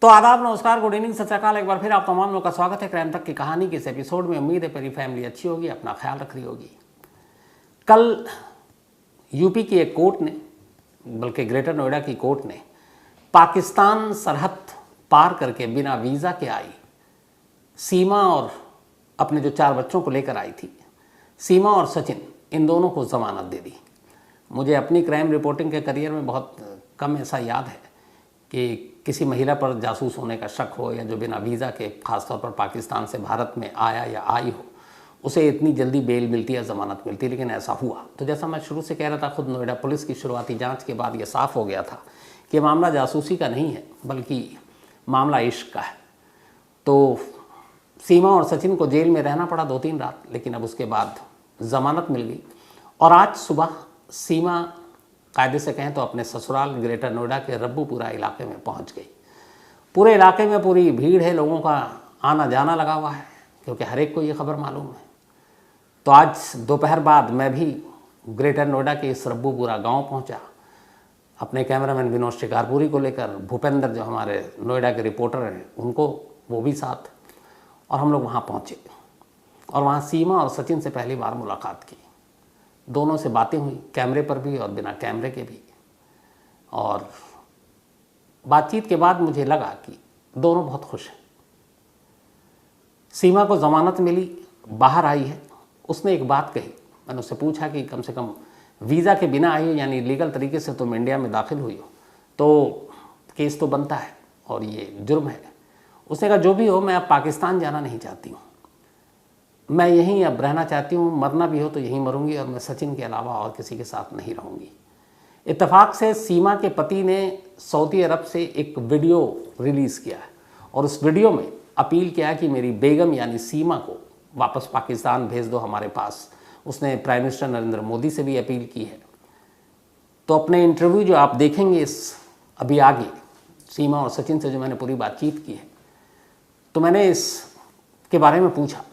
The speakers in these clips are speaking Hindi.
तो आदाब, नमस्कार, गुड इवनिंग, सत श्री अकाल। एक बार फिर आप तमाम लोगों का स्वागत है क्राइम तक की कहानी के इस एपिसोड में। उम्मीद है मेरी फैमिली अच्छी होगी, अपना ख्याल रख रही होगी। कल यूपी की एक कोर्ट ने, बल्कि ग्रेटर नोएडा की कोर्ट ने, पाकिस्तान सरहद पार करके बिना वीज़ा के आई सीमा और अपने जो 4 बच्चों को लेकर आई थी, सीमा और सचिन, इन दोनों को ज़मानत दे दी। मुझे अपनी क्राइम रिपोर्टिंग के करियर में बहुत कम ऐसा याद है कि किसी महिला पर जासूस होने का शक हो या जो बिना वीज़ा के ख़ासतौर पर पाकिस्तान से भारत में आया या आई हो, उसे इतनी जल्दी बेल मिलती है, ज़मानत मिलती है। लेकिन ऐसा हुआ। तो जैसा मैं शुरू से कह रहा था, खुद नोएडा पुलिस की शुरुआती जांच के बाद ये साफ़ हो गया था कि मामला जासूसी का नहीं है, बल्कि मामला इश्क का है। तो सीमा और सचिन को जेल में रहना पड़ा 2-3 रात, लेकिन अब उसके बाद ज़मानत मिल गई। और आज सुबह सीमा कायदे से कहें तो अपने ससुराल ग्रेटर नोएडा के रब्बूपुरा इलाके में पहुंच गई। पूरे इलाके में पूरी भीड़ है, लोगों का आना जाना लगा हुआ है, क्योंकि हर एक को ये खबर मालूम है। तो आज दोपहर बाद मैं भी ग्रेटर नोएडा के इस रब्बूपुरा गांव पहुंचा, अपने कैमरामैन विनोद शिकारपुरी को लेकर, भूपेंद्र जो हमारे नोएडा के रिपोर्टर हैं उनको, वो भी साथ, और हम लोग वहाँ पहुँचे। और वहाँ सीमा और सचिन से पहली बार मुलाकात की। दोनों से बातें हुई, कैमरे पर भी और बिना कैमरे के भी। और बातचीत के बाद मुझे लगा कि दोनों बहुत खुश हैं। सीमा को ज़मानत मिली, बाहर आई है। उसने एक बात कही, मैंने उससे पूछा कि कम से कम वीज़ा के बिना आई हो, यानी लीगल तरीके से तुम इंडिया में दाखिल हुई हो, तो केस तो बनता है और ये जुर्म है। उसने कहा जो भी हो, मैं अब पाकिस्तान जाना नहीं चाहती हूँ, मैं यहीं अब रहना चाहती हूँ, मरना भी हो तो यहीं मरूंगी, और मैं सचिन के अलावा और किसी के साथ नहीं रहूँगी। इत्तेफाक से सीमा के पति ने सऊदी अरब से एक वीडियो रिलीज़ किया है और उस वीडियो में अपील किया कि मेरी बेगम यानी सीमा को वापस पाकिस्तान भेज दो हमारे पास। उसने प्राइम मिनिस्टर नरेंद्र मोदी से भी अपील की है। तो अपने इंटरव्यू जो आप देखेंगे इस अभी आगे, सीमा और सचिन से जो मैंने पूरी बातचीत की है, तो मैंने इसके बारे में पूछा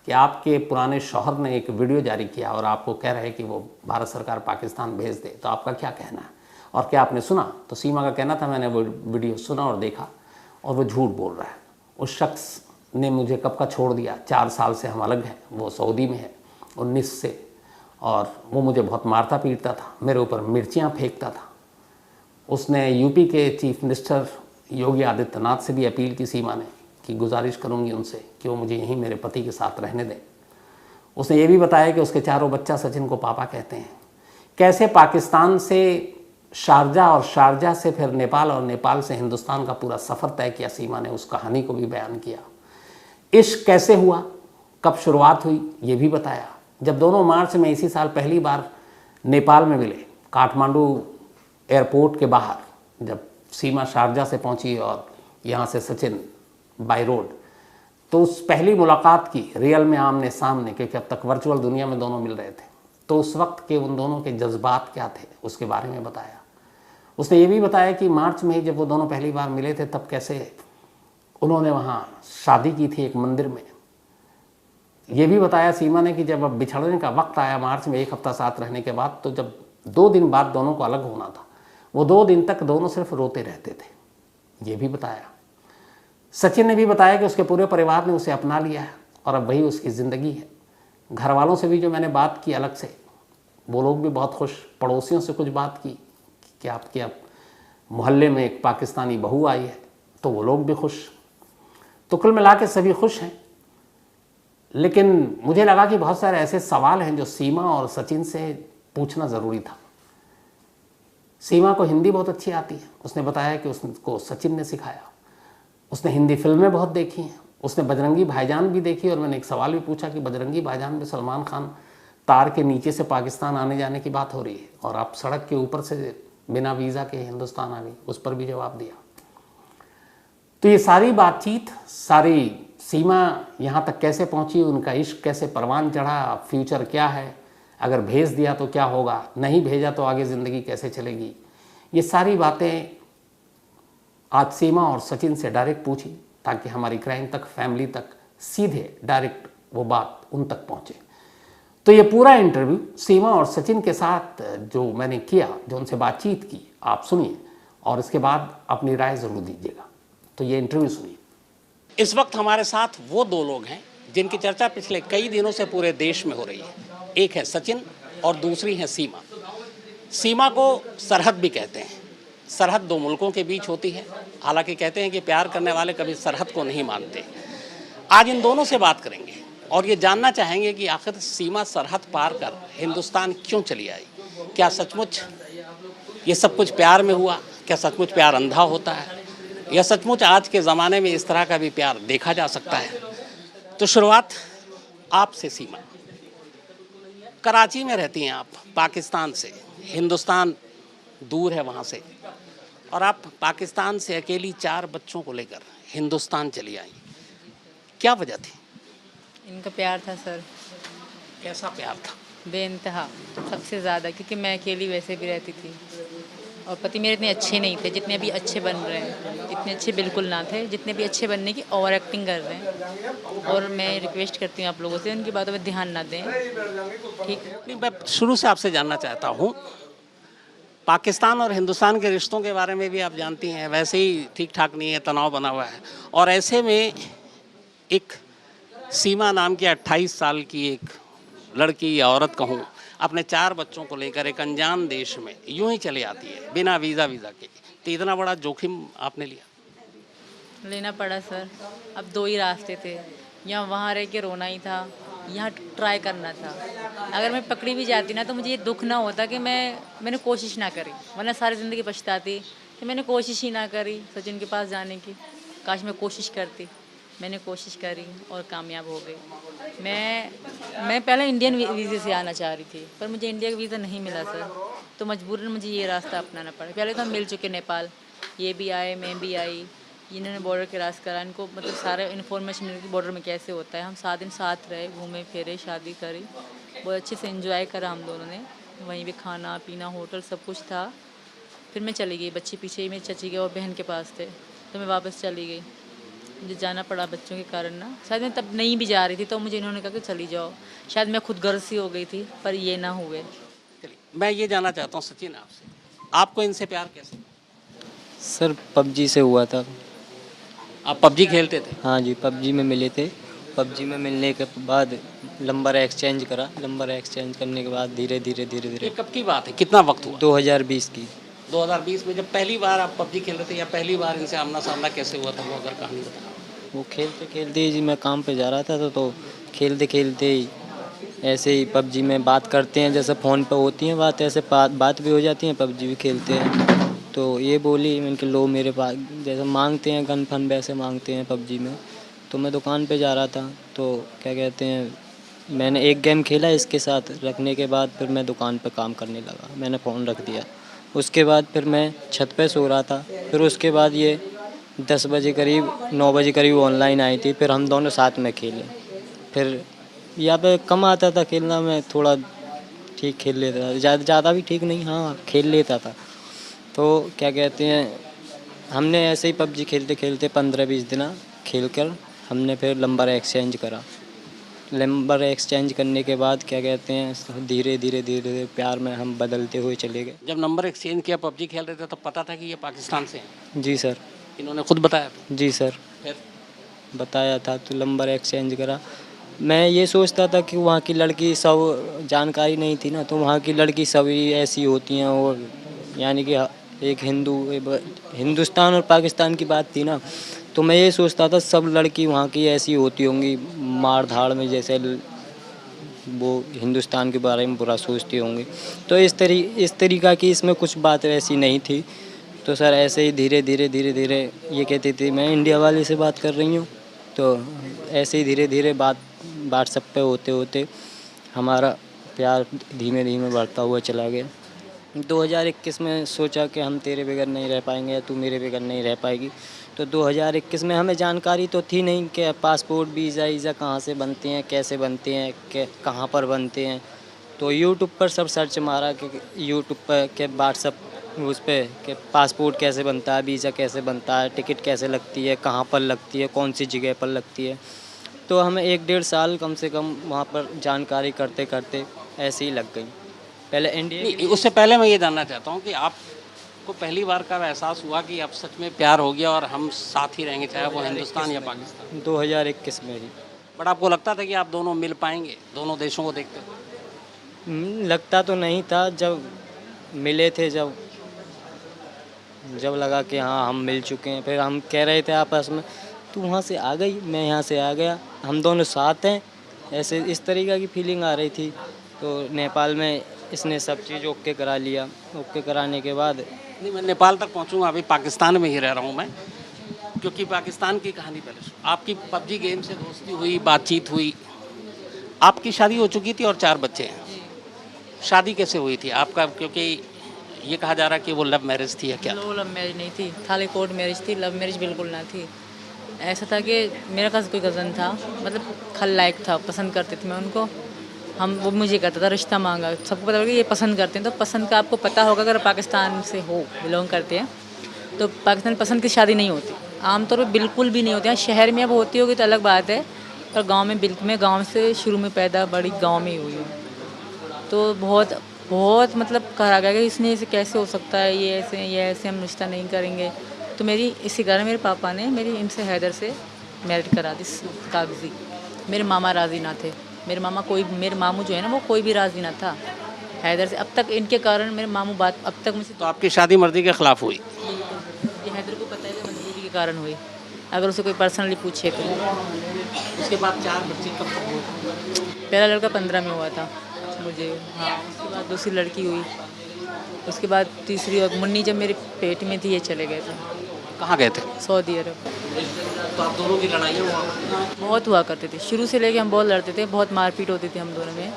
कि आपके पुराने शौहर ने एक वीडियो जारी किया और आपको कह रहे हैं कि वो भारत सरकार पाकिस्तान भेज दे, तो आपका क्या कहना है और क्या आपने सुना? तो सीमा का कहना था, मैंने वो वीडियो सुना और देखा और वो झूठ बोल रहा है। उस शख्स ने मुझे कब का छोड़ दिया, 4 साल से हम अलग हैं, वो सऊदी में है 19 से, और वो मुझे बहुत मारता पीटता था, मेरे ऊपर मिर्चियाँ फेंकता था। उसने यूपी के चीफ मिनिस्टर योगी आदित्यनाथ से भी अपील की सीमा ने कि गुजारिश करूंगी उनसे कि वो मुझे यहीं मेरे पति के साथ रहने दें। उसने ये भी बताया कि उसके 4 बच्चा सचिन को पापा कहते हैं। कैसे पाकिस्तान से शारजा और शारजा से फिर नेपाल और नेपाल से हिंदुस्तान का पूरा सफ़र तय किया, सीमा ने उस कहानी को भी बयान किया। इश्क कैसे हुआ, कब शुरुआत हुई, ये भी बताया। जब दोनों मार्च में इसी साल पहली बार नेपाल में मिले, काठमांडू एयरपोर्ट के बाहर, जब सीमा शारजा से पहुंची और यहाँ से सचिन बाय रोड, तो उस पहली मुलाकात की रियल में आमने सामने, क्योंकि अब तक वर्चुअल दुनिया में दोनों मिल रहे थे, तो उस वक्त के उन दोनों के जज्बात क्या थे उसके बारे में बताया। उसने ये भी बताया कि मार्च में ही जब वो दोनों पहली बार मिले थे, तब कैसे उन्होंने वहाँ शादी की थी एक मंदिर में। ये भी बताया सीमा ने कि जब अब बिछड़ने का वक्त आया मार्च में 1 हफ्ता साथ रहने के बाद, तो जब 2 दिन बाद दोनों को अलग होना था, वो 2 दिन तक दोनों सिर्फ रोते रहते थे। ये भी बताया। सचिन ने भी बताया कि उसके पूरे परिवार ने उसे अपना लिया है और अब वही उसकी ज़िंदगी है। घर वालों से भी जो मैंने बात की अलग से, वो लोग भी बहुत खुश। पड़ोसियों से कुछ बात की कि आपके अब मोहल्ले में एक पाकिस्तानी बहू आई है, तो वो लोग भी खुश। तो कुल मिला के सभी खुश हैं। लेकिन मुझे लगा कि बहुत सारे ऐसे सवाल हैं जो सीमा और सचिन से पूछना ज़रूरी था। सीमा को हिंदी बहुत अच्छी आती है। उसने बताया कि उसको सचिन ने सिखाया। उसने हिंदी फिल्में बहुत देखी हैं, उसने बजरंगी भाईजान भी देखी। और मैंने एक सवाल भी पूछा कि बजरंगी भाईजान में सलमान खान तार के नीचे से पाकिस्तान आने जाने की बात हो रही है और आप सड़क के ऊपर से बिना वीज़ा के हिंदुस्तान आ गई, उस पर भी जवाब दिया। तो ये सारी बातचीत, सारी सीमा यहाँ तक कैसे पहुँची, उनका इश्क कैसे परवान चढ़ा, फ्यूचर क्या है, अगर भेज दिया तो क्या होगा, नहीं भेजा तो आगे ज़िंदगी कैसे चलेगी, ये सारी बातें आज सीमा और सचिन से डायरेक्ट पूछी, ताकि हमारी क्राइम तक, फैमिली तक सीधे डायरेक्ट वो बात उन तक पहुँचे। तो ये पूरा इंटरव्यू सीमा और सचिन के साथ जो मैंने किया, जो उनसे बातचीत की, आप सुनिए और इसके बाद अपनी राय ज़रूर दीजिएगा। तो ये इंटरव्यू सुनिए। इस वक्त हमारे साथ वो दो लोग हैं जिनकी चर्चा पिछले कई दिनों से पूरे देश में हो रही है। एक है सचिन और दूसरी है सीमा। सीमा को सरहद भी कहते हैं। सरहद दो मुल्कों के बीच होती है। हालांकि कहते हैं कि प्यार करने वाले कभी सरहद को नहीं मानते। आज इन दोनों से बात करेंगे और ये जानना चाहेंगे कि आखिर सीमा सरहद पार कर हिंदुस्तान क्यों चली आई। क्या सचमुच ये सब कुछ प्यार में हुआ? क्या सचमुच प्यार अंधा होता है? या सचमुच आज के ज़माने में इस तरह का भी प्यार देखा जा सकता है? तो शुरुआत आपसे सीमा। कराची में रहती हैं आप, पाकिस्तान से। हिंदुस्तान दूर है वहाँ से, और आप पाकिस्तान से अकेली 4 बच्चों को लेकर हिंदुस्तान चली आई। क्या वजह थी? इनका प्यार था सर, कैसा प्यार था? बेइंतहा, सबसे ज़्यादा, क्योंकि मैं अकेली वैसे भी रहती थी और पति मेरे इतने अच्छे नहीं थे जितने अभी अच्छे बन रहे हैं। इतने अच्छे बिल्कुल ना थे जितने भी अच्छे बनने की ओवर एक्टिंग कर रहे हैं। और मैं रिक्वेस्ट करती हूँ आप लोगों से उनकी बातों पर ध्यान ना दें, ठीक है? नहीं, मैं शुरू से आपसे जानना चाहता हूँ, पाकिस्तान और हिंदुस्तान के रिश्तों के बारे में भी आप जानती हैं, वैसे ही ठीक ठाक नहीं है, तनाव बना हुआ है। और ऐसे में एक सीमा नाम की 28 साल की एक लड़की या औरत कहूँ, अपने 4 बच्चों को लेकर एक अनजान देश में यूं ही चली आती है बिना वीज़ा के। तो इतना बड़ा जोखिम आपने लिया? लेना पड़ा सर। अब 2 ही रास्ते थे, या वहाँ रह के रोना ही था, यहाँ ट्राई करना था। अगर मैं पकड़ी भी जाती ना तो मुझे ये दुख ना होता कि मैंने कोशिश ना करी, वरना सारी ज़िंदगी पछताती कि मैंने कोशिश ही ना करी सचिन के पास जाने की। काश मैं कोशिश करती। मैंने कोशिश करी और कामयाब हो गई। मैं पहले इंडियन वीज़े से आना चाह रही थी, पर मुझे इंडिया का वीज़ा नहीं मिला सर, तो मजबूरन मुझे ये रास्ता अपनाना पड़ा। पहले तो हम मिल चुके नेपाल, ये भी आए, मैं भी आई। इन्होंने बॉर्डर क्रॉस करा, इनको मतलब सारा इन्फॉर्मेशन मिली कि बॉर्डर में कैसे होता है। हम 7 दिन साथ रहे, घूमे फिरे, शादी करी, बहुत अच्छे से एंजॉय करा हम दोनों ने। वहीं भी खाना पीना, होटल, सब कुछ था। फिर मैं चली गई, बच्चे पीछे ही मेरी चाची के और बहन के पास थे, तो मैं वापस चली गई। मुझे जाना पड़ा बच्चों के कारण ना। शायद मैं तब नहीं भी जा रही थी, तो मुझे इन्होंने कहा कि चली जाओ। शायद मैं खुद गर्ज सी हो गई थी, पर ये ना हुए। चलिए, मैं ये जानना चाहता हूँ सचिन आपसे, आपको इनसे प्यार कैसे? सर पबजी से हुआ था। आप पबजी खेलते थे? हाँ जी, पबजी में मिले थे। पबजी में मिलने के बाद नंबर एक्सचेंज करा। नंबर एक्सचेंज करने के बाद धीरे ये धीरे कब की बात है? कितना वक्त हुआ? 2020 की। 2020 में जब पहली बार आप पबजी खेल रहे थे, या पहली बार इनसे आमना सामना कैसे हुआ था, वो अगर कहानी बताओ। वो खेलते खेलते ही जी, मैं काम पे जा रहा था तो खेलते खेलते ही ऐसे ही पबजी में बात करते हैं, जैसे फ़ोन पे होती हैं बात, ऐसे बात भी हो जाती है, पबजी भी खेलते हैं। तो ये बोली मैंने कि लो मेरे पास, जैसे मांगते हैं गन फन वैसे मांगते हैं पबजी में। तो मैं दुकान पे जा रहा था, तो क्या कहते हैं, मैंने एक गेम खेला इसके साथ, रखने के बाद फिर मैं दुकान पे काम करने लगा, मैंने फ़ोन रख दिया। उसके बाद फिर मैं छत पे सो रहा था। फिर उसके बाद ये 10 बजे करीब, 9 बजे करीब ऑनलाइन आई थी, फिर हम दोनों साथ में खेले। फिर यहाँ पे कम आता था खेलना, मैं थोड़ा ठीक खेल लेता था, ज़्यादा भी ठीक नहीं, हाँ खेल लेता था। तो क्या कहते हैं, हमने ऐसे ही पबजी खेलते खेलते 15-20 दिन खेल कर हमने फिर नंबर एक्सचेंज करा। नंबर एक्सचेंज करने के बाद क्या कहते हैं, धीरे धीरे प्यार में हम बदलते हुए चले गए। जब नंबर एक्सचेंज किया, पबजी खेल रहे थे, तो पता था कि ये पाकिस्तान से हैं? जी सर। इन्होंने खुद बताया था? जी सर, फिर बताया था, तो नंबर एक्सचेंज करा। मैं ये सोचता था कि वहाँ की लड़की सब, जानकारी नहीं थी ना, तो वहाँ की लड़की सभी ऐसी होती हैं, और यानी कि एक हिंदुस्तान और पाकिस्तान की बात थी ना, तो मैं ये सोचता था सब लड़की वहाँ की ऐसी होती होंगी, मार धाड़ में, जैसे वो हिंदुस्तान के बारे में बुरा सोचती होंगी। तो इस तरीक़ा की इसमें कुछ बात वैसी नहीं थी। तो सर ऐसे ही धीरे धीरे ये कहती थी मैं इंडिया वाले से बात कर रही हूँ। तो ऐसे ही धीरे धीरे बात व्हाट्सएप पे होते होते हमारा प्यार धीमे धीमे बढ़ता हुआ चला गया। 2021 में सोचा कि हम तेरे बगैर नहीं रह पाएंगे, या तू मेरे बगैर नहीं रह पाएगी। तो 2021 में हमें जानकारी तो थी नहीं कि पासपोर्ट वीज़ा कहाँ से बनते हैं, कैसे बनते हैं, कहाँ पर बनते हैं। तो यूट्यूब पर सब सर्च मारा कि यूट्यूब पर के व्हाट्सएप उस पर कि पासपोर्ट कैसे बनता है, वीज़ा कैसे बनता है, टिकट कैसे लगती है, कहाँ पर लगती है, कौन सी जगह पर लगती है। तो हमें 1-1.5 साल कम से कम वहाँ पर जानकारी करते करते ऐसे ही लग गई। पहले इंडिया नहीं, उससे पहले मैं ये जानना चाहता हूँ कि आप आपको पहली बार कब एहसास हुआ कि अब सच में प्यार हो गया और हम साथ ही रहेंगे, चाहे वो हिंदुस्तान या पाकिस्तान? 2021 में ही। बट आपको लगता था कि आप दोनों मिल पाएंगे दोनों देशों को देखते हुए? लगता तो नहीं था, जब मिले थे, जब जब लगा कि हाँ हम मिल चुके हैं, फिर हम कह रहे थे आपस में, तू वहाँ से आ गई, मैं यहाँ से आ गया, हम दोनों साथ हैं, ऐसे इस तरीक़ा की फीलिंग आ रही थी। तो नेपाल में इसने सब चीज़ ओके करा लिया। ओके कराने के बाद नहीं, मैं नेपाल तक पहुंचूंगा, अभी पाकिस्तान में ही रह रहा हूं मैं, क्योंकि पाकिस्तान की कहानी पहले आपकी पबजी गेम से दोस्ती हुई, बातचीत हुई, आपकी शादी हो चुकी थी और 4 बच्चे हैं। शादी कैसे हुई थी आपका? क्योंकि ये कहा जा रहा है कि वो लव मैरिज थी या क्या? लो, लव मैरिज नहीं थी, खाली कोर्ट मैरिज थी, लव मैरिज बिल्कुल ना थी। ऐसा था कि मेरा कोई कज़न था, मतलब खलनायक था, पसंद करते थे मैं उनको। वो मुझे कहता था रिश्ता मांगा, सबको पता होगा कि ये पसंद करते हैं, तो पसंद का आपको पता होगा, अगर पाकिस्तान से हो, बिलोंग करते हैं तो पाकिस्तान में पसंद की शादी नहीं होती, आमतौर पर बिल्कुल भी नहीं होती। हाँ, शहर में अब होती होगी तो अलग बात है, पर गाँव में बिल्कुल, मैं गाँव से शुरू में पैदा बड़ी गाँव में ही हुई हूँ, तो बहुत बहुत मतलब कहा गया कि इसने ऐसे कैसे हो सकता है, ये ऐसे हम रिश्ता नहीं करेंगे। तो मेरी इसी कारण मेरे पापा ने मेरी इनसे हैदर से मैरिज करा दी, कागजी। मेरे मामा राज़ी ना थे, मेरे मामू जो है ना, वो कोई भी राज़ी ना था हैदर से। अब तक इनके कारण मेरे मामू बात अब तक मुझसे, तो आपकी शादी मर्जी के खिलाफ हुई? ये हैदर को पता है कि मजबूरी के कारण हुई, अगर उसे कोई पर्सनली पूछे तो। उसके बाद 4 बच्चे कब तक हुए? पहला लड़का 15 में हुआ था मुझे, हाँ, उसके बाद दूसरी लड़की हुई, उसके बाद तीसरी और मुन्नी जब मेरे पेट में थी, ये चले गए थे। कहाँ गए थे? सऊदी अरब। तो आप दोनों की लड़ाइयाँ हुआ? बहुत हुआ करते थे, शुरू से लेके हम बहुत लड़ते थे, बहुत मारपीट होती थी हम दोनों में,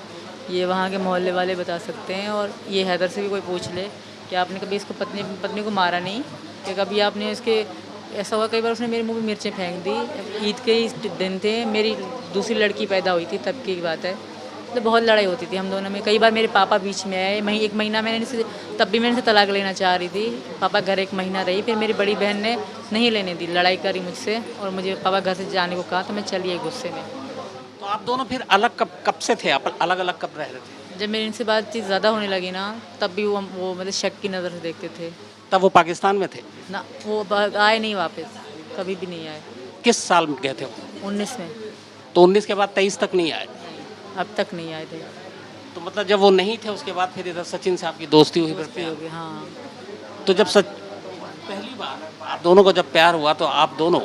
ये वहाँ के मोहल्ले वाले बता सकते हैं। और ये हैदर से भी कोई पूछ ले कि आपने कभी इसको पत्नी को मारा नहीं, कि कभी आपने इसके, ऐसा हुआ कई बार उसने मेरे मुंह में मिर्चें फेंक दी। ईद के ही दिन थे, मेरी दूसरी लड़की पैदा हुई थी, तब की बात है, तो बहुत लड़ाई होती थी हम दोनों में। कई बार मेरे पापा बीच में आए, एक महीना मैंने इनसे, तब भी मैंने इनसे तलाक लेना चाह रही थी, पापा घर 1 महीना रही, फिर मेरी बड़ी बहन ने नहीं लेने दी, लड़ाई करी मुझसे और मुझे पापा घर से जाने को कहा, तो मैं चली आई गुस्से में। तो आप दोनों फिर अलग कब से थे? आप अलग अलग कब रह रहे थे? जब मेरी इनसे बातचीत ज़्यादा होने लगी ना, तब भी वो मतलब शक की नज़र से देखते थे तब वो पाकिस्तान में थे? ना, वो आए नहीं वापस, कभी भी नहीं आए। किस साल में गए थे वो? 19 में। तो 19 के बाद 23 तक नहीं आए? अब तक नहीं आए थे। तो मतलब जब वो नहीं थे उसके बाद फिर इधर सचिन से आपकी दोस्ती हुई? फिर दोस्ती हो गई, हाँ। तो जब पहली बार आप दोनों को जब प्यार हुआ तो आप दोनों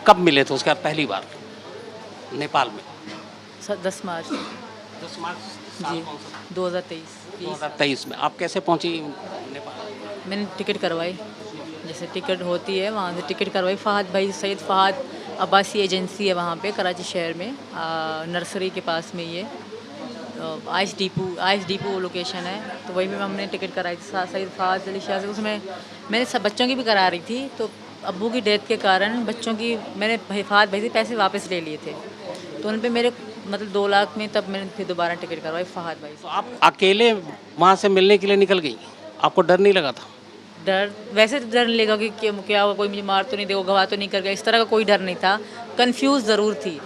कब मिले थे उसके बाद पहली बार नेपाल में? 10 मार्च 10 मार्च जी, 2023। 2023 में। आप कैसे पहुंची नेपाल? मैंने टिकट करवाई, जैसे टिकट होती है वहाँ से टिकट करवाई। फहद भाई, सैयद फहद अब्बासी एजेंसी है वहाँ पे कराची शहर में, नर्सरी के पास में ये आइस डिपो लोकेशन है, तो वही में हमने टिकट कराई थी सैयद फहद अली शाह से। उसमें मैंने सब बच्चों की भी करा रही थी, तो अब्बू की डेथ के कारण बच्चों की मैंने फहद भाई से पैसे वापस ले लिए थे, तो उन पे मेरे मतलब 2 लाख में, तब मैंने फिर दोबारा टिकट करवाई फहद भाई से। तो आप अकेले वहाँ से मिलने के लिए निकल गई? आपको डर नहीं लगा था? डर, वैसे तो डर नहीं लगा कि क्या हुआ, कोई मुझे मार तो नहीं देगा, गवाह तो नहीं कर गया, इस तरह का कोई डर नहीं था। कंफ्यूज ज़रूर थी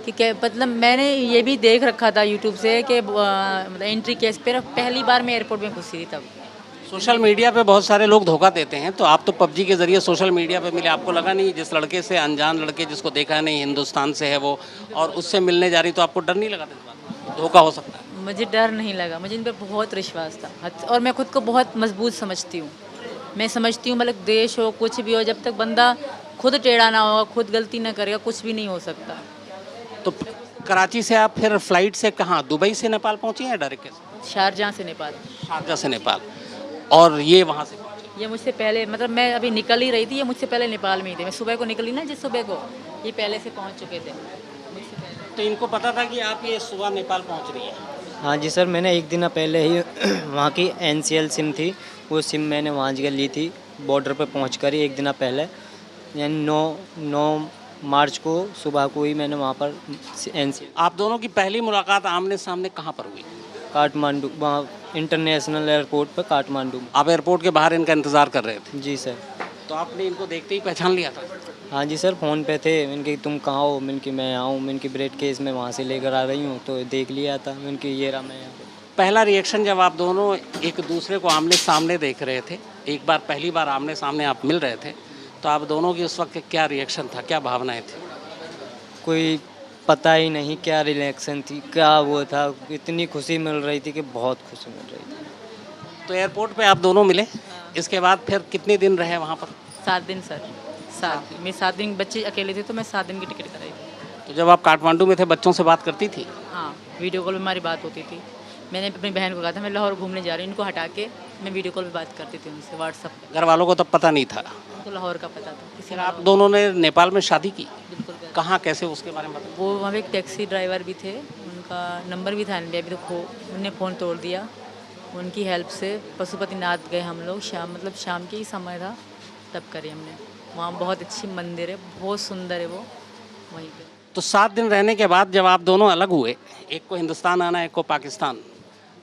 कि क्या, मतलब मैंने ये भी देख रखा था यूट्यूब से कि मतलब एंट्री केस पर पहली बार मैं एयरपोर्ट में घुसी थी तब। सोशल मीडिया पे बहुत सारे लोग धोखा देते हैं, तो आप तो पबजी के ज़रिए सोशल मीडिया पे मिले, आपको लगा नहीं जिस लड़के से, अनजान लड़के जिसको देखा नहीं, हिंदुस्तान से है वो, और उससे मिलने जा रही, तो आपको डर नहीं लगा था इस बात का? धोखा हो सकता है? मुझे डर नहीं लगा, मुझे इन पर बहुत विश्वास था, और मैं खुद को बहुत मजबूत समझती हूँ। मैं समझती हूँ मतलब देश हो कुछ भी हो, जब तक बंदा खुद टेढ़ा ना होगा, खुद गलती ना करेगा, कुछ भी नहीं हो सकता। तो कराची से आप फिर फ्लाइट से कहाँ, दुबई से नेपाल पहुँची हैं डायरेक्ट? कैसे? शारजाह से नेपाल। शारजा से नेपाल, और ये वहाँ से पहुँचे? ये मुझसे पहले, मतलब मैं अभी निकल ही रही थी, ये मुझसे पहले नेपाल में ही थे। मैं सुबह को निकली ना, जिस सुबह को, ये पहले से पहुँच चुके थे मुझसे पहले। तो इनको पता था कि आप ये सुबह नेपाल पहुँच रही हैं? हाँ जी सर, मैंने 1 दिन पहले ही वहाँ की NCL सिम थी, वो सिम मैंने वहाँ जगह ली थी, बॉर्डर पे पहुँच कर ही 1 दिन पहले, यानी 9 मार्च को सुबह को ही मैंने वहाँ पर NCL। आप दोनों की पहली मुलाकात आमने सामने कहाँ पर हुई? काठमांडू, वहाँ इंटरनेशनल एयरपोर्ट पर काठमांडू में। आप एयरपोर्ट के बाहर इनका इंतज़ार कर रहे थे? जी सर। तो आपने इनको देखते ही पहचान लिया था? हाँ जी सर, फ़ोन पे थे, मैंने तुम कहाँ हो, मैंने कि मैं आऊँ, मैंने कि ब्रेड केस में वहाँ से लेकर आ रही हूँ, तो देख लिया था, मैंने कि ये रहा मैं यहाँ पे। पहला रिएक्शन जब आप दोनों एक दूसरे को आमने सामने देख रहे थे, एक बार पहली बार आमने सामने आप मिल रहे थे, तो आप दोनों की उस वक्त क्या रिएक्शन था, क्या भावनाएं थी? कोई पता ही नहीं क्या रिएक्शन थी, क्या वो था, इतनी खुशी मिल रही थी कि बहुत खुशी मिल रही थी। तो एयरपोर्ट पे आप दोनों मिले, इसके बाद फिर कितने दिन रहे वहाँ पर? 7 दिन सर, 7 दिन। मैं 7 दिन, बच्चे अकेले थे तो मैं 7 दिन की टिकट कराई थी। तो जब आप काठमांडू में थे, बच्चों से बात करती थी? हाँ, वीडियो कॉल पे हमारी बात होती थी। मैंने अपनी बहन को कहा था मैं लाहौर घूमने जा रही हूँ, इनको हटा के मैं वीडियो कॉल पे बात करती थी उनसे व्हाट्सएप पे। घर वालों को तब पता नहीं था? उनको लाहौर का पता था। किसी फिर ने आप दोनों ने नेपाल में शादी की? बिल्कुल कर- कहाँ, कैसे, उसके बारे में बताइए। वो वहाँ पे एक टैक्सी ड्राइवर भी थे, उनका नंबर भी था अभी तो उनने फ़ोन तोड़ दिया। उनकी हेल्प से पशुपतिनाथ गए हम लोग, शाम मतलब शाम के ही समय था, तब करी हमने। वहाँ बहुत अच्छी मंदिर है, बहुत सुंदर है वो, वहीं पे। तो 7 दिन रहने के बाद जब आप दोनों अलग हुए, एक को हिंदुस्तान आना, एक को पाकिस्तान,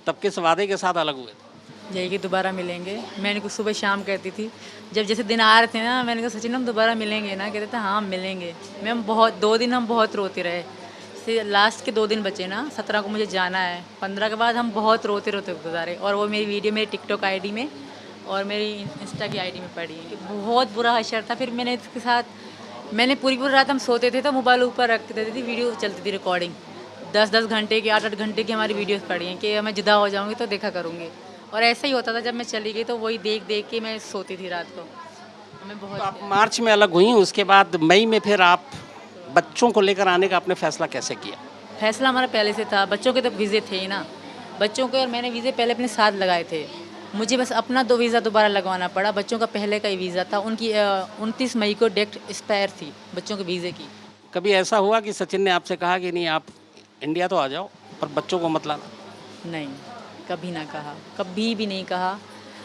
तब किस वादे के साथ अलग हुए? यही कि दोबारा मिलेंगे। मैंने कुछ सुबह शाम कहती थी, जब जैसे दिन आ रहे थे ना, मैंने कहा सचिन हम दोबारा मिलेंगे ना, कहते थे हाँ मिलेंगे। मैं हम बहुत 2 दिन हम बहुत रोते रहे। फिर लास्ट के 2 दिन बचे ना, 17 को मुझे जाना है, 15 के बाद हम बहुत रोते रोते गुजारे। और वो मेरी वीडियो मेरी टिकटॉक आईडी में और मेरी इंस्टा की आईडी में पड़ी है कि बहुत बुरा हशर था। फिर मैंने इसके साथ मैंने पूरी पूरी रात हम सोते थे तो मोबाइल ऊपर रख देती थी, वीडियो चलती थी रिकॉर्डिंग। 10-10 घंटे की, 8-8 घंटे की हमारी वीडियोस पड़ी हैं कि मैं जुदा हो जाऊँगी तो देखा करूँगी। और ऐसा ही होता था, जब मैं चली गई तो वही देख देख के मैं सोती थी रात को। हमें तो बहुत आप मार्च में अलग हुई, उसके बाद मई में फिर आप बच्चों को लेकर आने का आपने फैसला कैसे किया? फैसला हमारा पहले से था, बच्चों के तो वीज़े थे ही ना। बच्चों के और मैंने वीज़े पहले अपने साथ लगाए थे। मुझे बस अपना 2 वीज़ा दोबारा लगवाना पड़ा। बच्चों का पहले का ही वीज़ा था, उनकी 29 मई को डेट एक्सपायर थी बच्चों के वीज़े की। कभी ऐसा हुआ कि सचिन ने आपसे कहा कि नहीं आप इंडिया तो आ जाओ पर बच्चों को मत लाना? नहीं, कभी ना कहा, कभी भी नहीं कहा।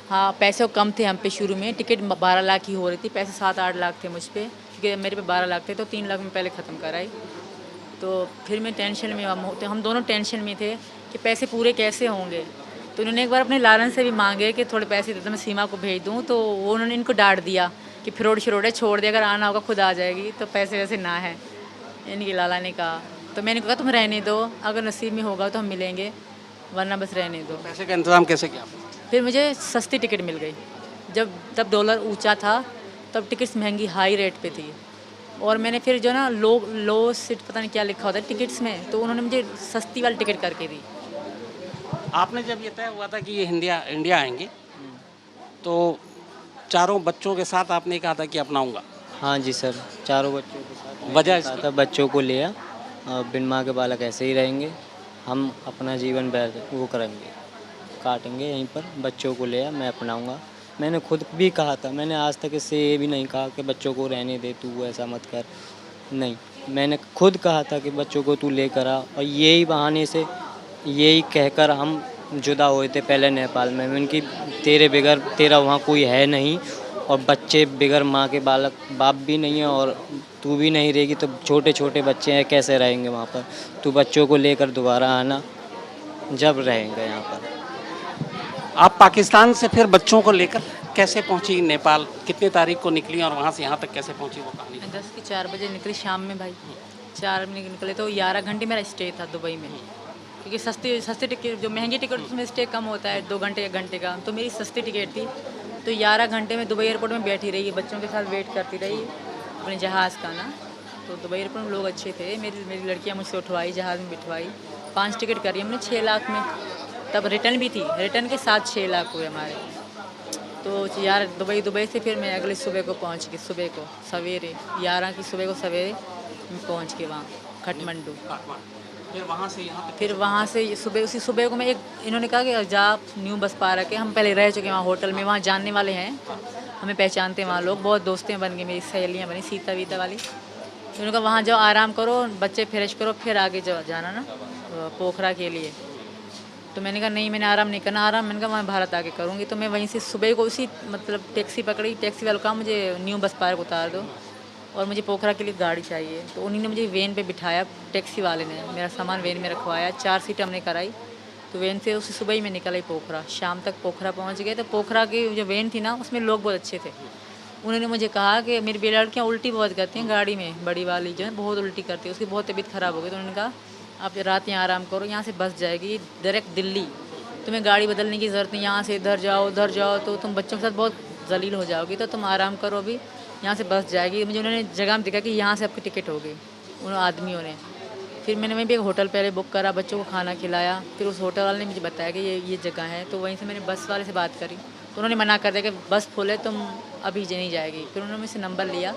हाँ, पैसे कम थे हम पे शुरू में, टिकट 12 लाख ही हो रही थी, पैसे 7-8 लाख थे मुझ पे, क्योंकि मेरे पे 12 लाख थे तो 3 लाख में पहले ख़त्म कराई। तो फिर मैं टेंशन में, हम दोनों टेंशन में थे कि पैसे पूरे कैसे होंगे। तो उन्होंने एक बार अपने लालन से भी मांगे कि थोड़े पैसे दे दो मैं सीमा को भेज दूँ, तो वो उन्होंने इनको डांट दिया कि फ्रॉड श्रॉड है, छोड़ दे, अगर आना होगा खुद आ जाएगी, तो पैसे वैसे ना है, इनकी लाला ने कहा। तो मैंने कहा तुम रहने दो, अगर नसीब में होगा तो हम मिलेंगे, वरना बस रहने दो। पैसे का इंतजाम कैसे किया आपने? फिर मुझे सस्ती टिकट मिल गई, तब डॉलर ऊंचा था, तब टिकट्स महंगी हाई रेट पे थी। और मैंने फिर जो ना लो सीट पता नहीं क्या लिखा होता है टिकट्स में, तो उन्होंने मुझे सस्ती वाली टिकट करके दी। आपने जब ये तय हुआ था कि ये इंडिया आएंगे, तो चारों बच्चों के साथ आपने कहा था कि अपनाऊंगा, हाँ जी सर, चारों बच्चों के साथ वजह कहा इसकी? था, बच्चों को लिया, बिन माँ के बालक ऐसे ही रहेंगे, हम अपना जीवन वो करेंगे, काटेंगे यहीं पर, बच्चों को लिया, मैं अपनाऊंगा। मैंने खुद भी कहा था, मैंने आज तक इससे ये भी नहीं कहा कि बच्चों को रहने दे, तू ऐसा मत कर, नहीं, मैंने खुद कहा था कि बच्चों को तू लेकर आ। और यही बहाने से, यही कहकर हम जुदा हुए थे पहले नेपाल में। उनकी तेरे बगैर, तेरा वहाँ कोई है नहीं, और बच्चे बगैर माँ के बाप भी नहीं है, और तू भी नहीं रहेगी तो छोटे छोटे बच्चे हैं, कैसे रहेंगे वहाँ पर। तू बच्चों को लेकर दोबारा आना, जब रहेंगे यहाँ पर। आप पाकिस्तान से फिर बच्चों को लेकर कैसे पहुंची नेपाल? कितनी तारीख को निकली और वहाँ से यहाँ तक कैसे पहुंची, वो कहानी? 10 के 4 बजे निकली शाम में भाई, 4 बजे निकले तो 11 घंटे मेरा स्टे था दुबई में, क्योंकि सस्ती टिकट, जो महंगी टिकट उसमें स्टे कम होता है, 2 घंटे 1 घंटे का, तो मेरी सस्ती टिकट थी। तो 11 घंटे में दुबई एयरपोर्ट में बैठी रही, बच्चों के साथ वेट करती रही अपने जहाज़ का ना। तो दुबई एयरपोर्ट में लोग अच्छे थे, मेरी लड़कियाँ मुझसे उठवाई, जहाज़ में बिठवाई, 5 टिकट करी हमने 6 लाख में। तब रिटर्न भी थी, रिटर्न के साथ 6 लाख हुए हमारे। तो यार दुबई से फिर मैं अगले सुबह को पहुंच गई, सुबह को सवेरे 11 की सुबह को सवेरे मैं पहुंच गई वहाँ काठमांडू। फिर वहाँ से यहाँ तक? फिर वहाँ से उसी सुबह को मैं इन्होंने कहा कि जा न्यू बस पार्क है, हम पहले रह चुके हैं वहाँ होटल में, वहाँ जानने वाले हैं, हमें पहचानते हैं वहाँ लोग, बहुत दोस्तें बन गई, मेरी सहेलियाँ बनी सीता वीता वाली। तो उन्होंने कहा वहाँ जाओ, आराम करो, बच्चे फ्रेश करो, फिर आगे जाना ना पोखरा के लिए। तो मैंने कहा नहीं, मैंने आराम नहीं करना, आराम मैंने कहा मैं भारत आके करूँगी। तो मैं वहीं से सुबह को उसी मतलब टैक्सी पकड़ी, टैक्सी वाले कहा मुझे न्यू बस पार्क उतार दो और मुझे पोखरा के लिए गाड़ी चाहिए। तो उन्हीं ने मुझे वैन पे बिठाया, टैक्सी वाले ने मेरा सामान वैन में रखवाया, 4 सीट हमने कराई। तो वैन से उसी सुबह ही मैं निकल आई पोखरा, शाम तक पोखरा पहुँच गए। तो पोखरा की जो वैन थी ना, उसमें लोग बहुत अच्छे थे। उन्होंने मुझे कहा कि मेरी लड़कियाँ उल्टी बहुत करती हैं गाड़ी में, बड़ी वाली जो है बहुत उल्टी करती है, उसकी बहुत तबीयत ख़राब हो गई। तो उन्होंने कहा आप रात यहाँ आराम करो, यहाँ से बस जाएगी डायरेक्ट दिल्ली, तुम्हें गाड़ी बदलने की ज़रूरत नहीं, यहाँ से इधर जाओ उधर जाओ तो तुम बच्चों के साथ बहुत जलील हो जाओगी, तो तुम आराम करो, अभी यहाँ से बस जाएगी। मुझे उन्होंने जगह में दिखा कि यहाँ से आपकी टिकट हो गई उन आदमियों ने। फिर मैंने वहीं पे एक होटल पहले बुक करा, बच्चों को खाना खिलाया, फिर उस होटल वाले ने मुझे बताया कि ये जगह है, तो वहीं से मैंने बस वाले से बात करी, तो उन्होंने मना कर दिया कि बस फुल है, तुम अभी नहीं जाएगी। फिर उन्होंने मुझसे नंबर लिया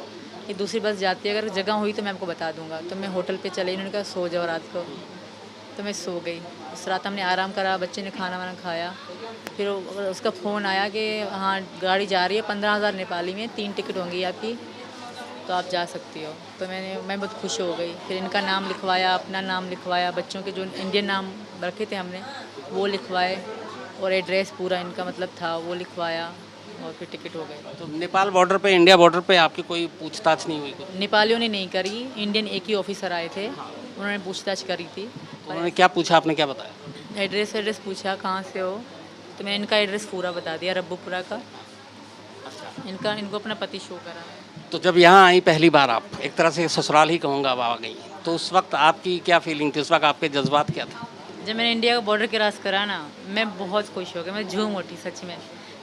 कि दूसरी बस जाती है, अगर जगह हुई तो मैं आपको बता दूंगा। तो मैं होटल पे चले, इन्होंने कहा सो जाओ रात को, तो मैं सो गई। उस रात हमने आराम करा, बच्चे ने खाना वाना खाया। फिर उसका फ़ोन आया कि हाँ गाड़ी जा रही है 15,000 नेपाली में, 3 टिकट होंगी आपकी, तो आप जा सकती हो। तो मैं बहुत खुश हो गई। फिर इनका नाम लिखवाया, अपना नाम लिखवाया, बच्चों के जो इंडियन नाम रखे थे हमने वो लिखवाए, और एड्रेस पूरा इनका मतलब था वो लिखवाया, और फिर टिकट हो गए। तो नेपाल बॉर्डर पे, इंडिया बॉर्डर पे आपकी कोई पूछताछ नहीं हुई कुछ? नेपालियों ने नहीं करी, इंडियन एक ही ऑफिसर आए थे, उन्होंने पूछताछ करी थी। उन्होंने क्या पूछा, आपने क्या बताया? एड्रेस पूछा कहाँ से हो, तो मैंने इनका एड्रेस पूरा बता दिया, रब्बूपुरा का। इनको अपना पति शो करा। तो जब यहाँ आई पहली बार, आप एक तरह से ससुराल ही कहूँगा अब आ गई, तो उस वक्त आपकी क्या फीलिंग थी, उस वक्त आपके जज्बात क्या थे? जब मैंने इंडिया का बॉर्डर क्रॉस करा ना, मैं बहुत खुश हो गई, मैं झूम उठी सच में।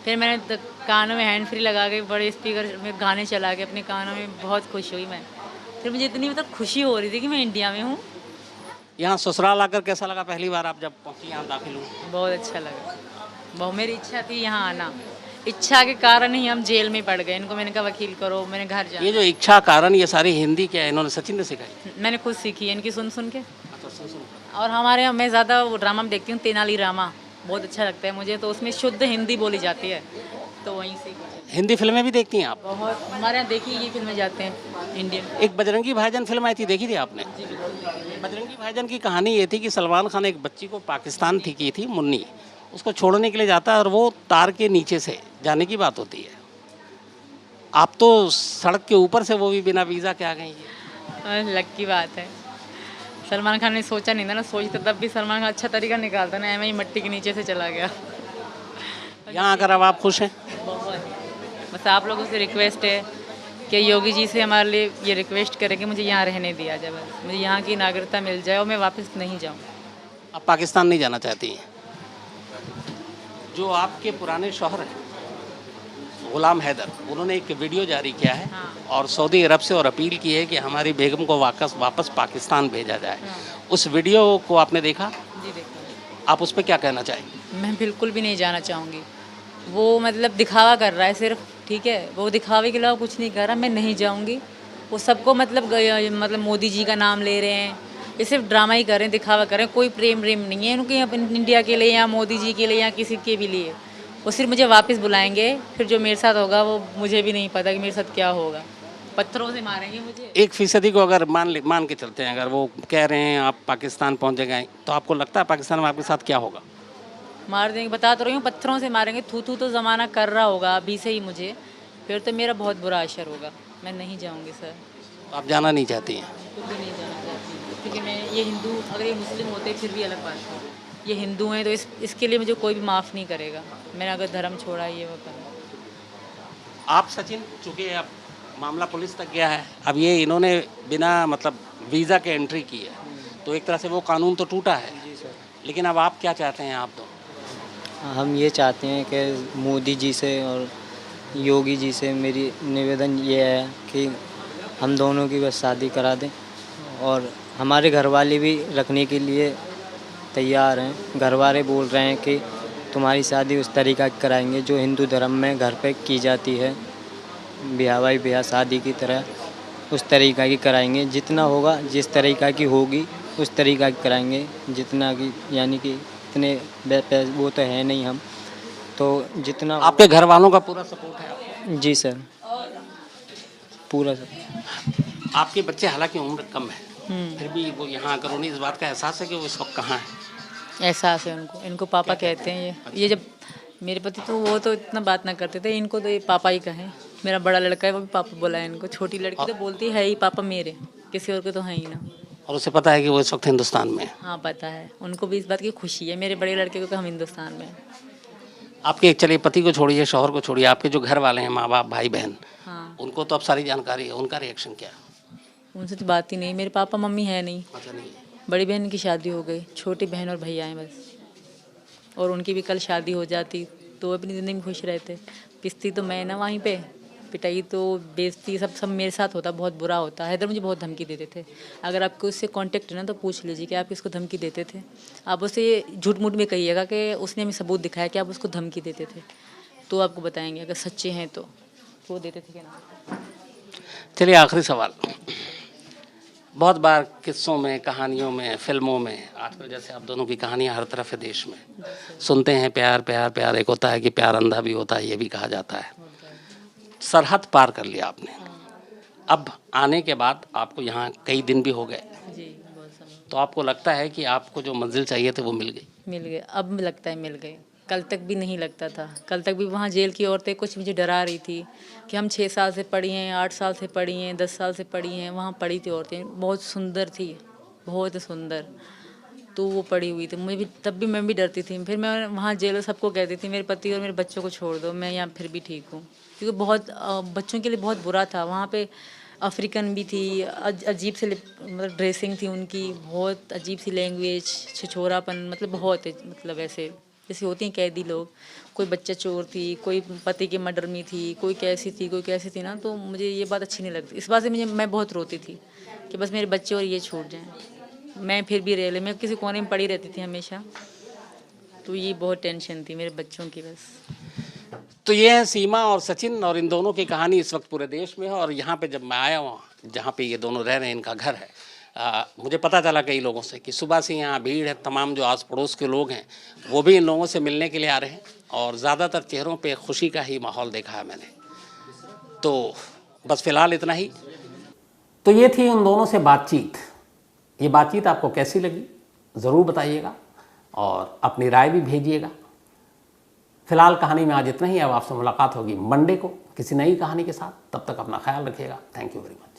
फिर मैंने कानों में हैंड फ्री लगा के बड़े स्पीकर में गाने चला के अपने कानों में बहुत खुश हुई मैं। फिर मुझे इतनी मतलब खुशी हो रही थी कि मैं इंडिया में हूँ। यहाँ ससुराल आकर कैसा लगा पहली बार आप जब पहुँची, यहाँ दाखिल हुई? बहुत अच्छा लगा, बहुत मेरी इच्छा थी यहाँ आना, इच्छा के कारण ही हम जेल में पड़ गए। इनको मैंने कहा वकील करो, मैंने घर जा। ये जो इच्छा कारण, ये सारी हिंदी क्या है, इन्होंने सचिन ने सिखाई? मैंने खुद सीखी है इनकी सुन सुन के। और हमारे यहाँ मैं ज़्यादा वो ड्रामा में देखती हूँ, तेनाली रामा बहुत अच्छा लगता है मुझे, तो उसमें शुद्ध हिंदी बोली जाती है, तो वहीं से। हिंदी फिल्में भी देखती हैं आप? बहुत, हमारे यहाँ देखी ये फिल्में जाते हैं इंडियन। एक बजरंगी भाईजान फिल्म आई थी, देखी थी आपने? बजरंगी भाईजान की कहानी ये थी कि सलमान खान एक बच्ची को पाकिस्तान की थी मुन्नी, उसको छोड़ने के लिए जाता है और वो तार के नीचे से जाने की बात होती है। आप तो सड़क के ऊपर से, वो भी बिना वीज़ा के आ गई हैं। लक की बात है, सलमान खान ने सोचा नहीं था ना, सोचता तब भी सलमान खान अच्छा तरीका निकालता ना, एम ही मट्टी के नीचे से चला गया। यहाँ आकर अब आप खुश हैं? बहुत। बस आप लोगों से रिक्वेस्ट है कि योगी जी से हमारे लिए ये रिक्वेस्ट करें कि मुझे यहाँ रहने दिया जाए, बस मुझे यहाँ की नागरिकता मिल जाए और मैं वापस नहीं जाऊँ। आप पाकिस्तान नहीं जाना चाहती हैं? जो आपके पुराने शौहर हैं गुलाम हैदर, उन्होंने एक वीडियो जारी किया है और सऊदी अरब से और अपील की है कि हमारी बेगम को वापस पाकिस्तान भेजा जाए। उस वीडियो को आपने देखा? जी देखा। आप उस पर क्या कहना चाहेंगे? मैं बिल्कुल भी नहीं जाना चाहूँगी। वो मतलब दिखावा कर रहा है सिर्फ, ठीक है, वो दिखावे के अलावा कुछ नहीं कर रहा। मैं नहीं जाऊँगी। वो सबको मतलब मोदी जी का नाम ले रहे हैं, ये सिर्फ ड्रामा ही कर रहे हैं, दिखावा कर रहे हैं। कोई प्रेम नहीं है उनके इंडिया के लिए या मोदी जी के लिए या किसी के भी लिए। वो सिर्फ मुझे वापस बुलाएंगे, फिर जो मेरे साथ होगा वो मुझे भी नहीं पता कि मेरे साथ क्या होगा। पत्थरों से मारेंगे मुझे। 1% को अगर मान के चलते हैं, अगर वो कह रहे हैं आप पाकिस्तान पहुँचे गए, तो आपको लगता है पाकिस्तान में आपके साथ क्या होगा? मार देंगे, बता तो रही हूँ, पत्थरों से मारेंगे। थू थू तो ज़माना कर रहा होगा अभी से ही मुझे, फिर तो मेरा बहुत बुरा असर होगा। मैं नहीं जाऊँगी सर। तो आप जाना नहीं चाहती हैं? बिल्कुल भी नहीं जाना चाहती, क्योंकि मैं ये हिंदू, अगर ये मुस्लिम होते फिर भी अलग बात है। ये हिंदू हैं तो इसके लिए मुझे कोई भी माफ़ नहीं करेगा। मैंने अगर धर्म छोड़ा ये वो करा। आप सचिन, चूँकि अब मामला पुलिस तक गया है, अब ये इन्होंने बिना मतलब वीज़ा के एंट्री की है, तो एक तरह से वो कानून तो टूटा है। लेकिन अब आप क्या चाहते हैं? आप तो हम ये चाहते हैं कि मोदी जी से और योगी जी से मेरी निवेदन ये है कि हम दोनों की बस शादी करा दें, और हमारे घर वाले भी रखने के लिए तैयार हैं। घर वाले बोल रहे हैं कि तुम्हारी शादी उस तरीका की कराएंगे जो हिंदू धर्म में घर पे की जाती है, ब्याह शादी की तरह उस तरीका की कराएंगे। जितना होगा, जिस तरीका की होगी उस तरीका की कराएंगे। जितना की यानी कि इतने वो तो है नहीं हम, तो जितना। आपके घर वालों का पूरा सपोर्ट है आपको? जी सर, पूरा सर। आपके बच्चे हालांकि उम्र कम है, फिर भी वो यहाँ आकर उन्हें इस बात का एहसास है कि वो इस वक्त कहाँ है? एहसास है उनको, इनको पापा कहते हैं। ये जब मेरे पति तो वो तो इतना बात ना करते थे, इनको तो ये पापा ही कहें। मेरा बड़ा लड़का है वो भी पापा बोला है इनको। छोटी लड़की तो बोलती है ही पापा मेरे, किसी और को तो है ही ना। और उसे पता है कि वो इस वक्त हिंदुस्तान में है? हाँ पता है, उनको भी इस बात की खुशी है मेरे बड़े लड़के को कि हम हिंदुस्तान में हैं। आपके चलिए पति को छोड़िए, शौहर को छोड़िए, आपके जो घर वाले हैं, माँ बाप भाई बहन, हाँ, उनको तो अब सारी जानकारी है, उनका रिएक्शन क्या है? उनसे तो बात ही नहीं। मेरे पापा मम्मी है नहीं, अच्छा नहीं है। बड़ी बहन की शादी हो गई, छोटी बहन और भैया हैं बस। और उनकी भी कल शादी हो जाती तो वो अपनी ज़िंदगी में खुश रहते। पिसती तो मैं ना वहीं पे, पिटाई तो बेइज्जती सब सब मेरे साथ होता, बहुत बुरा होता। हैदर मुझे बहुत धमकी देते थे। अगर आपको उससे कांटेक्ट है ना तो पूछ लीजिए कि आप किसको धमकी देते थे। आप उसे झूठ मूठ में कहिएगा कि उसने हमें सबूत दिखाया कि आप उसको धमकी देते थे, तो आपको बताएंगे अगर सच्चे हैं तो वो देते थे क्या ना। चलिए आखिरी सवाल, बहुत बार किस्सों में, कहानियों में, फिल्मों में, आजकल जैसे आप दोनों की कहानियाँ हर तरफ है देश में, सुनते हैं प्यार प्यार प्यार। एक होता है कि प्यार अंधा भी होता है, ये भी कहा जाता है। सरहद पार कर लिया आपने, अब आने के बाद आपको यहाँ कई दिन भी हो गए, जी बहुत समय तो आपको लगता है कि आपको जो मंजिल चाहिए थे वो मिल गई? मिल गए, अब लगता है मिल गए। कल तक भी नहीं लगता था। कल तक भी वहाँ जेल की औरतें कुछ मुझे डरा रही थी कि हम 6 साल से पढ़ी हैं, 8 साल से पढ़ी हैं, 10 साल से पढ़ी हैं। वहाँ पढ़ी थी औरतें, बहुत सुंदर थी, बहुत सुंदर। तो वो पड़ी हुई थी, मुझे भी तब भी मैं भी डरती थी। फिर मैं वहाँ जेल में सबको कहती थी मेरे पति और मेरे बच्चों को छोड़ दो, मैं यहाँ फिर भी ठीक हूँ। क्योंकि बहुत बच्चों के लिए बहुत बुरा था वहाँ पे। अफ्रीकन भी थी, अजीब से मतलब ड्रेसिंग थी उनकी, बहुत अजीब सी लैंग्वेज, छिछोरापन, मतलब बहुत मतलब ऐसे जैसे होती हैं कैदी लोग। कोई बच्चा चोर थी, कोई पति के मर्डर में थी, कोई कैसी थी, कोई कैसी थी ना। तो मुझे ये बात अच्छी नहीं लगती। इस बात से मैं बहुत रोती थी कि बस मेरे बच्चे और ये छूट जाएं। मैं फिर भी रह ले, मैं किसी कोने में पड़ी रहती थी हमेशा। तो ये बहुत टेंशन थी मेरे बच्चों की बस। तो ये है सीमा और सचिन, और इन दोनों की कहानी इस वक्त पूरे देश में है। और यहाँ पे जब मैं आया हूँ, जहाँ पे ये दोनों रह रहे हैं, इनका घर है, मुझे पता चला कई लोगों से कि सुबह से यहाँ भीड़ है। तमाम जो आस पड़ोस के लोग हैं वो भी इन लोगों से मिलने के लिए आ रहे हैं, और ज़्यादातर चेहरों पे खुशी का ही माहौल देखा है मैंने। तो बस फ़िलहाल इतना ही। तो ये थी उन दोनों से बातचीत। ये बातचीत आपको कैसी लगी ज़रूर बताइएगा और अपनी राय भी भेजिएगा। फिलहाल कहानी में आज इतना ही। अब आपसे मुलाकात होगी मंडे को किसी नई कहानी के साथ। तब तक अपना ख्याल रखिएगा। Thank you very much.